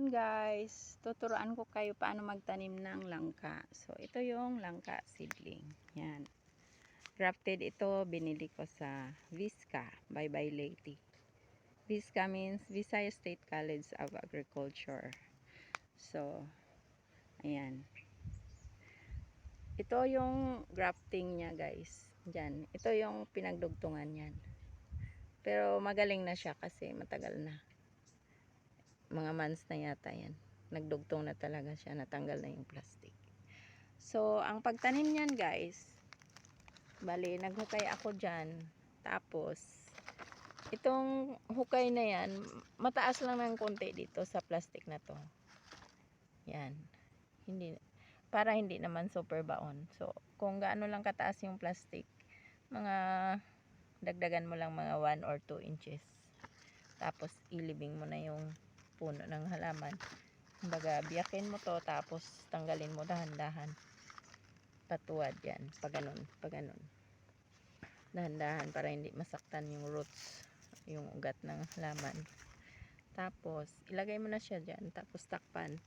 Yun guys, tuturuan ko kayo paano magtanim ng langka. So ito yung langka seedling. Yan. Grafted ito, binili ko sa Visca by Lady. Visca means Visayas State College of Agriculture. So, ayan. Ito yung grafting niya guys. Diyan. Ito yung pinagdugtungan niyan. Pero magaling na siya kasi matagal na. Mga months na yata yan. Nagdugtong na talaga siya. Natanggal na yung plastic. So, ang pagtanim niyan guys, bali, naghukay ako dyan. Tapos, itong hukay na yan, mataas lang ng konti dito sa plastic na to. Yan. Para hindi naman super baon. So, kung gaano lang kataas yung plastic, mga dagdagan mo lang mga 1 or 2 inches. Tapos, ilibing mo na yung puno ng halaman. Kumbaga, biyakin mo to, tapos tanggalin mo dahan-dahan. Patuwad yan. Paganon. Dahan-dahan para hindi masaktan yung roots, yung ugat ng halaman. Tapos, ilagay mo na siya dyan. Tapos, takpan.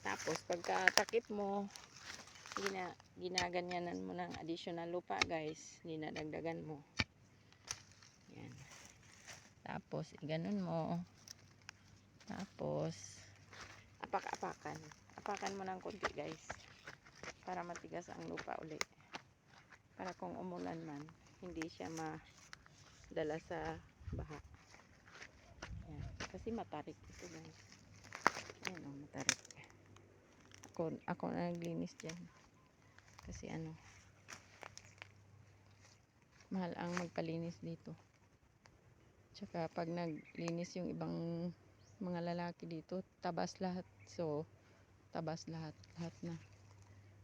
Tapos, pagkatakip mo, ginaganyanan mo ng additional lupa, guys. Dinadagdagan mo. Yan. Tapos, iganon mo. Tapos, apak-apakan. Apakan mo ng konti, guys. Para matigas ang lupa ulit. Para kung umulan man, hindi siya madala sa baha. Yan. Kasi matarik ito, guys. Ayan o, matarik. Ako na naglinis dyan. Kasi mahal ang magpalinis dito. Tsaka pag naglinis yung ibang mga lalaki dito, tabas lahat. So, tabas lahat na.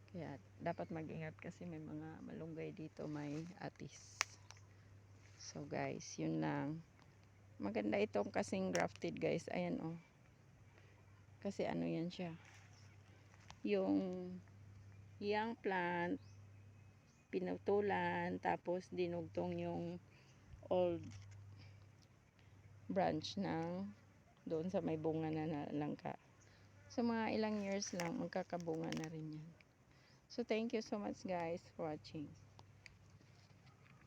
Kaya dapat mag-ingat kasi may mga malunggay dito, may atis. So guys, yun lang. Maganda itong kasing grafted guys. Ayan oh. Kasi yan siya. Yung young plant, pinutulan, tapos dinugtong yung old branch ng doon sa may bunga na langka. So mga ilang years lang magkakabunga na rin yan. So thank you so much guys for watching.